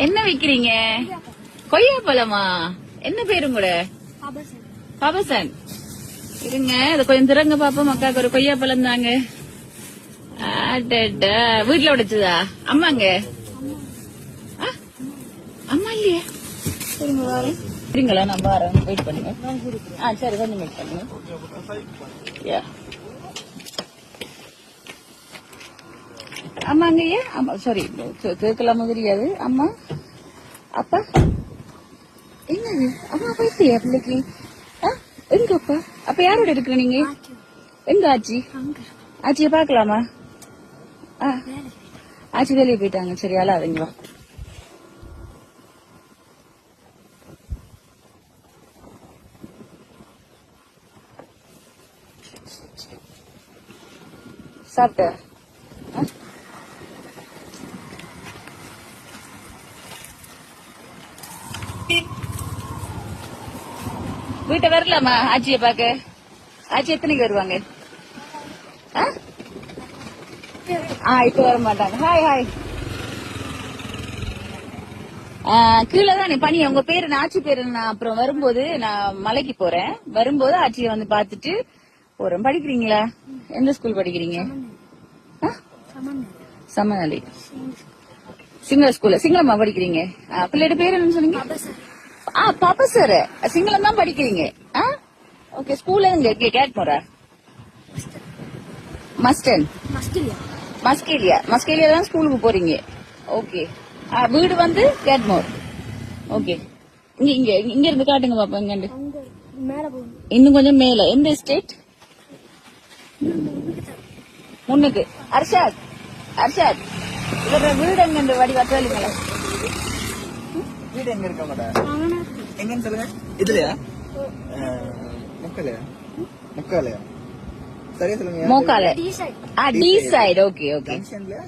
என்ன வைக்கிறீங்க? கொய்யா பழமா? என்ன பேரும் கூட? பாபசன். இருங்க இத கொஞ்சம் திறங்க பாப்போம். அக்காக்கு ஒரு கொய்யா பழம் தாங்க. வீட்டுல உடைச்சதா? அம்மாங்க அம்மா இல்லையா? சரிங்க வரேன். சரிங்களா? நான் வரேன். வெயிட் பண்ணுங்க. சரி கொஞ்சம் வெயிட் பண்ணுங்க. அம்மாங்கய்யா அம்மா சாரி கேட்கலாம தெரியாது. அம்மா அப்பா என்னது? அம்மா போயிட்டியா பிள்ளைக்கு? எங்க அப்பா? அப்ப யாரோட இருக்கிற நீங்க? எங்க ஆச்சி? ஆச்சிய பாக்கலாமா? ஆச்சி வெளியே போயிட்டாங்க. சரி அழாதீங்க வா. சாப்பிட்ட? வீட்டை வரலாமா ஆச்சிய பாக்க? ஆச்சி எத்தனைக்கு வருவாங்க? இப்ப வர மாட்டாங்க. Hi hi. கீழே தானே பனி. உங்க பேரு ஆச்சி பேரு. நான் அப்புறம் வரும்போது நான் மலைக்கு போறேன். வரும்போது ஆச்சியை வந்து பாத்துட்டு போறேன். படிக்கிறீங்களா? எந்த ஸ்கூல் படிக்கிறீங்க? சமநலி சிங்கள ஸ்கூல்ல. சிங்களமா படிக்கிறீங்க? பிள்ளையோட பேர் என்னன்னு சொன்னீங்க? பாப்பா சார். சிங்களம் தான் படிக்கிறீங்க. ஓகே. ஸ்கூல்ல எங்க? கேட்மோரா? மஸ்டன் மஸ்கேலியா தான் ஸ்கூலுக்கு போறீங்க. ஓகே. வீடு வந்து கேட்மோர். ஓகே. இங்க இங்க இருந்து காட்டுங்க பாப்பா. எங்க இன்னும் கொஞ்சம் மேல. எந்த ஸ்டேட்? முன்னுக்கு. அர்ஷாத் இதோட வீடு எங்க? வடிவா சொல்லுங்களா? வீடு எங்க இருக்க? எங்கன்னு சொல்லுங்க. இதுலயா? முக்காலையா? சரியா சொல்லுங்க. மோக்கால. T side. Okay okay.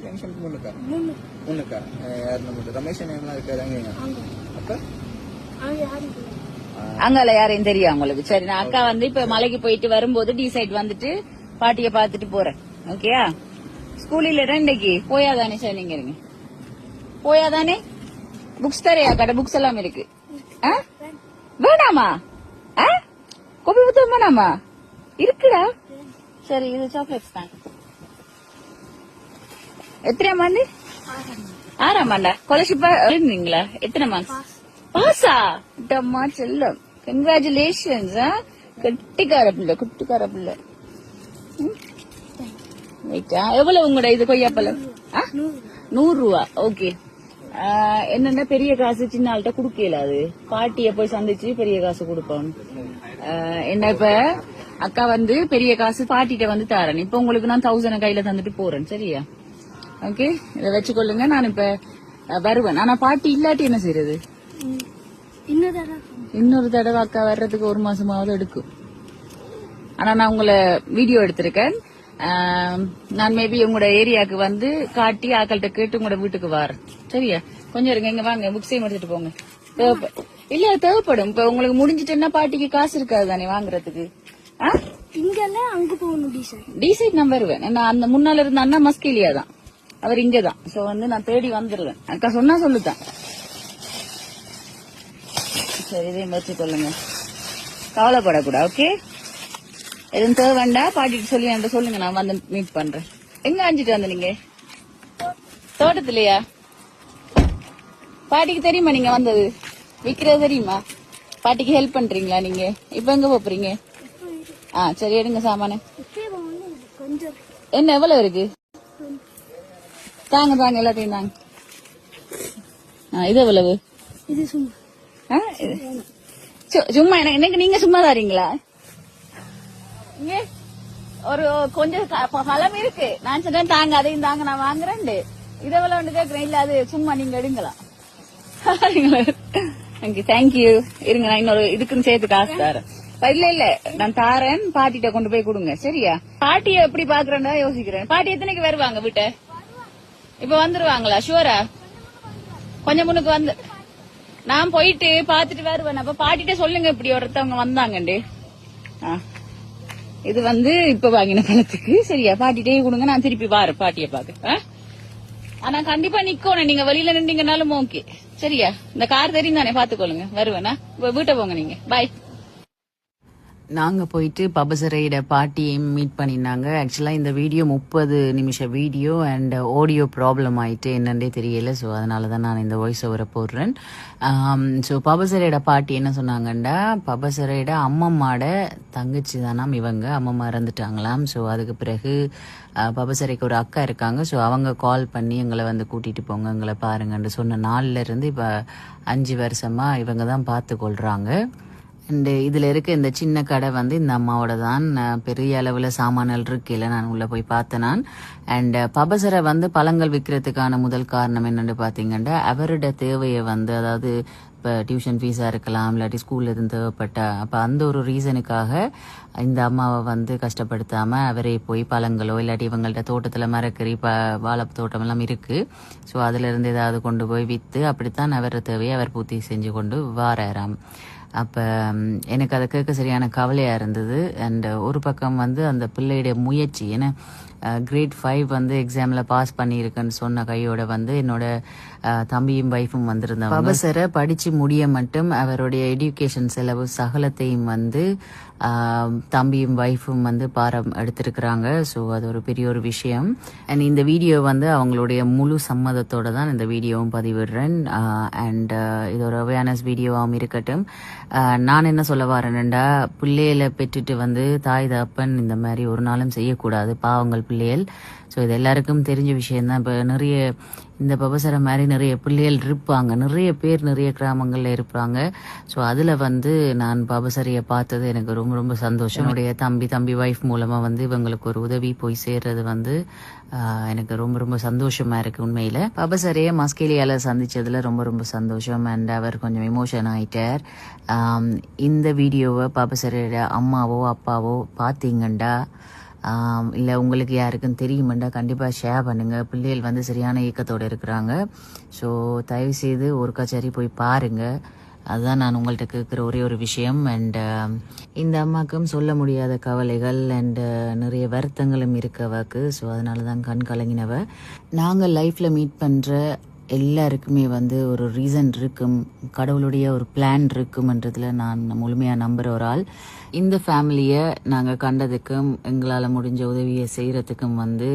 ஜங்ஷனுக்கு முன்னுக்கா யார் நம்ம ரமேஷ் எல்லாம் இருக்காரு. அப்ப அங்கால யாரையும் தெரியும் உங்களுக்கு? சரி. நான் அக்கா வந்து இப்ப மலைக்கு போயிட்டு வரும்போது டி சைடு வந்துட்டு பாட்டிய பாத்துட்டு போறேன். ஓகேயா? ஸ்கூல் இல்ல இன்னைக்கு? போயாதானே? சரி நீங்க இருங்க. போயாதானே? புக்ஸ் தரையா? கடை புக்ஸ் எல்லாம் இருக்கு. வேணாமா? கோபி புத்தகம் வேணாமா? இருக்குடா. சரி இது சாக்லேட்ஸ் தான். எத்தனை ஆண்டு? 6ஆம் ஆண்டா? ஸ்காலர்ஷிப் இருந்தீங்களா? எத்தனை மார்க்ஸ்? பாஸா? டம்மா செல்லம். கங்க்ராச்சுலேஷன்ஸ். குட்டிக்கார பிள்ளை. எவ்வளவு உங்களோட இது கொய்யாப்பழம்? 100 ரூபா. ஓகே. என்னன்னா பெரிய காசு சின்ன ஆள்கிட்ட குடுக்கல. அது பாட்டிய போய் சந்திச்சு பெரிய காசு கொடுப்போம். என்ன இப்ப அக்கா வந்து பெரிய காசு பாட்டிட்ட வந்து தரேன். இப்ப உங்களுக்கு நான் 1000 கையில தந்துட்டு போறேன். சரியா? ஓகே. இத வச்சுக்கொள்ளுங்க. நான் இப்ப வருவேன். ஆனா பாட்டி இல்லாட்டி என்ன செய்யறது? இன்னொரு தடவை அக்கா வர்றதுக்கு 1 மாசமாவது எடுக்கும். ஆனா நான் உங்களை வீடியோ எடுத்திருக்கேன். நான் மேபி உங்களோட ஏரியாவுக்கு வந்து காட்டி ஆக்கள்கிட்ட கேட்டு உங்களோட வீட்டுக்கு வரேன். சரியா? கொஞ்சம் இருங்க. இங்க வாங்க. புக்ஸையும் எடுத்துட்டு போங்க. இல்ல தேவைப்படும். இப்ப உங்களுக்கு முடிஞ்சிட்டுன்னா பாட்டிக்கு காசு இருக்காது தானே வாங்குறதுக்கு. அங்க போகணும். டி சைட் நான் வருவேன். அந்த முன்னால இருந்த அண்ணா மஸ்கேலியா தான். அவர் இங்கதான். சோ வந்து நான் தேடி வந்துருவேன். அக்கா சொன்னா சொல்லுதான். சரி இதையும் வச்சுக்கொள்ளுங்க. கவலைப்படக்கூடாது. ஓகே. எதுவும் தேவை வேண்டாம். பாட்டிட்டு சொல்லி என்கிட்ட சொல்லுங்க. நான் வந்து மீட் பண்றேன். எங்க அஞ்சிட்டு வந்து நீங்க? தோட்டத்திலயா? பாட்டிக்கு தெரியுமா நீங்க வந்தது? விக்கிறது தெரியுமா? பாட்டிக்கு ஹெல்ப் பண்றீங்களா நீங்க? இப்ப எங்க போறீங்க? சரி எடுங்க சாமான. என்ன எவ்வளவு இருக்கு? தாங்க எல்லாத்தையும் தாங்க. இது எவ்வளவு? சும்மா எனக்கு நீங்க சும்மா தாரீங்களா? இங்க ஒரு கொஞ்சம் பழம் இருக்கு. நான் சொன்னேன் தாங்க அதையும் தாங்க நான் வாங்குறேன். இதை எவ்வளவு கேட்கிறேன். இல்ல அது சும்மா நீங்க எடுங்கலாம். தேங்க்யூ. இருங்க நான் இன்னொரு இதுக்குன்னு சேர்த்து காசு தரேன். இல்ல நான் தாரேன். பாட்டிட்ட கொண்டு போய் கொடுங்க. சரியா? பாட்டிய எப்படி பாக்குறேன்னு யோசிக்கிறேன். பாட்டி எத்தனைக்கு வருவாங்க வீட்டை? இப்ப வந்துருவாங்களா? ஷுவரா? கொஞ்சம் முன்னுக்கு வந்து நான் போயிட்டு பாத்துட்டு வருவேன். அப்ப பாட்டிட்ட சொல்லுங்க இப்படி ஒருத்தவங்க வந்தாங்கண்டு. இது வந்து இப்ப வாங்கின பழத்துக்கு. சரியா? பாட்டிட்டே கொடுங்க. நான் திருப்பி வாரேன் பாட்டிய பாக்க. ஆனா கண்டிப்பா நிக்கணும், நீங்க வெளியில நின்றீங்கனாலும் ஓகே. சரியா? இந்த கார் தெரியும் தானே, பாத்துக்கொள்ளுங்க. வருவேனா? வீட்டை போங்க நீங்க. பாய். நாங்க போயிட்டு பபசரையோட பாட்டியையும் மீட் பண்ணியிருந்தாங்க. ஆக்சுவலா இந்த வீடியோ 30 நிமிஷ வீடியோ அண்ட் ஆடியோ ப்ராப்ளம் ஆயிட்டு என்னன்னே தெரியல. ஸோ அதனால தான் நான் இந்த வாய்ஸ் ஓவரை போடுறேன். ஸோ பபசரையோட பாட்டி என்ன சொன்னாங்கண்டா, பபசரையோட அம்மம்மாட தங்கச்சி தானாம் இவங்க. அம்மம்மா இறந்துட்டாங்களாம். ஸோ அதுக்கு பிறகு பபசரைக்கு ஒரு அக்கா இருக்காங்க. ஸோ அவங்க கால் பண்ணி எங்களை வந்து கூட்டிட்டு போங்க, எங்களை பாருங்கன்னு சொன்ன நாள்ல இருந்து இப்போ 5 வருஷமா இவங்க தான் பார்த்து கொள்றாங்க. அண்டு இதில் இருக்க இந்த சின்ன கடை வந்து இந்த அம்மாவோட தான். பெரிய அளவில் சாமான்கள் இருக்கையில் நான் உள்ளே போய் பார்த்தேன் நான். அண்ட் பபசரை வந்து பழங்கள் விற்கிறதுக்கான முதல் காரணம் என்னென்னு பார்த்தீங்கன்னா, அவரோட தேவையை வந்து, அதாவது இப்போ டியூஷன் ஃபீஸாக இருக்கலாம், இல்லாட்டி ஸ்கூலில் இருந்து தேவைப்பட்டா, அப்போ அந்த ஒரு ரீசனுக்காக இந்த அம்மாவை வந்து கஷ்டப்படுத்தாமல் அவரே போய் பழங்களோ இல்லாட்டி இவங்கள்ட்ட தோட்டத்தில் மரக்கறி வாழை தோட்டமெல்லாம் இருக்குது. ஸோ அதிலிருந்து ஏதாவது கொண்டு போய் விற்று அப்படித்தான் அவரோட தேவையை அவர் பூர்த்தி செஞ்சு கொண்டு வாராராம். அப்போ எனக்கு அதை கேட்க சரியான கவலையாக இருந்தது. அண்ட் ஒரு பக்கம் வந்து அந்த பிள்ளையுடைய முயற்சி, ஏன்னா கிரேட் 5 வந்து எக்ஸாமில் பாஸ் பண்ணியிருக்குன்னு சொன்ன கையோட வந்து என்னோட தம்பியும் வைஃபும் வந்திருந்தாங்க. பபசரை படித்து முடிய மட்டும் அவருடைய எஜுகேஷன் செலவு சகலத்தையும் வந்து தம்பியும் வைஃபும் வந்து பாரம் எடுத்திருக்கிறாங்க. ஸோ அது ஒரு பெரிய ஒரு விஷயம். அண்ட் இந்த வீடியோ வந்து அவங்களுடைய முழு சம்மதத்தோடு தான் இந்த வீடியோவும் பதிவிடுறேன். அண்ட் இது ஒரு அவேர்னஸ் வீடியோவாகவும் இருக்கட்டும். நான் என்ன சொல்ல வரேன்டா, பிள்ளைகளை பெற்றுட்டு வந்து தாய் தப்பன் இந்த மாதிரி ஒரு நாளும் செய்யக்கூடாது, பாவங்கள் பிள்ளைகள். ஸோ இது எல்லாருக்கும் தெரிஞ்ச விஷயம்தான். இப்போ நிறைய இந்த பபசரை மாதிரி நிறைய பிள்ளைகள் இருப்பாங்க, நிறைய பேர் நிறைய கிராமங்களில் இருப்பாங்க. ஸோ அதில் வந்து நான் பபசரியை பார்த்தது எனக்கு ரொம்ப ரொம்ப சந்தோஷம். என்னுடைய தம்பி வைஃப் மூலமாக வந்து இவங்களுக்கு ஒரு உதவி போய் சேர்றது வந்து எனக்கு ரொம்ப ரொம்ப சந்தோஷமா இருக்கு. உண்மையில பபசரையை மஸ்கேலியால சந்திச்சதுல ரொம்ப ரொம்ப சந்தோஷம். அண்ட் அவர் கொஞ்சம் எமோஷன் ஆயிட்டார். இந்த வீடியோவை பபசரையோட அம்மாவோ அப்பாவோ பார்த்தீங்கண்டா, இல்லை உங்களுக்கு யாருக்கும் தெரியுமெண்டா கண்டிப்பாக ஷேர் பண்ணுங்கள். பிள்ளைகள் வந்து சரியான இயக்கத்தோடு இருக்கிறாங்க. ஸோ தயவுசெய்து ஒரு கச்சேரி போய் பாருங்கள். அதுதான் நான் உங்கள்கிட்ட கேட்குற ஒரே ஒரு விஷயம். அண்ட் இந்த அம்மாக்கும் சொல்ல முடியாத கவலைகள் அண்டு நிறைய வருத்தங்களும் இருக்கவாக்கு. ஸோ அதனால தான் கண் கலங்கினவ. நாங்கள் லைஃப்பில் மீட் பண்ணுற எல்லாருக்குமே வந்து ஒரு ரீசன் இருக்கும், கடவுளுடைய ஒரு பிளான் இருக்கும்ன்றதுல நான் முழுமையாக நம்புகிற ஒரு ஆள். இந்த ஃபேமிலியை நாங்கள் கண்டதுக்கும் எங்களால் முடிஞ்ச உதவியை செய்கிறதுக்கும் வந்து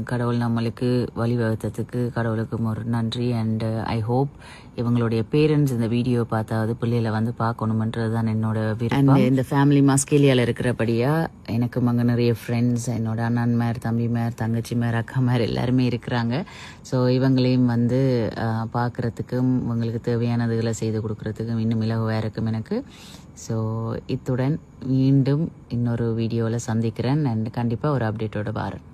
கடவுள் நம்மளுக்கு வழிவகுத்ததுக்கு கடவுளுக்கும் ஒரு நன்றி. அண்ட் ஐ ஹோப் இவங்களுடைய பேரண்ட்ஸ் இந்த வீடியோ பார்த்தாவது பிள்ளைகளை வந்து பார்க்கணுமன்றது தான் என்னோட விருப்பம். இந்த ஃபேமிலி மஸ்கேலியாவில் இருக்கிறபடியா எனக்கும் அங்கே நிறைய ஃப்ரெண்ட்ஸ், என்னோட அண்ணன்மார், தம்பிமார், தங்கச்சிமார், அக்காமார் எல்லாருமே இருக்கிறாங்க. ஸோ இவங்களையும் வந்து பார்க்குறதுக்கும் இவங்களுக்கு தேவையானதுகளை செய்து கொடுக்கறதுக்கும் இன்னும் இலகுவாக இருக்கும் எனக்கு. ஸோ இத்துடன் மீண்டும் இன்னொரு வீடியோவில் சந்திக்கிறேன். அண்ட் கண்டிப்பாக ஒரு அப்டேட்டோட வரேன்.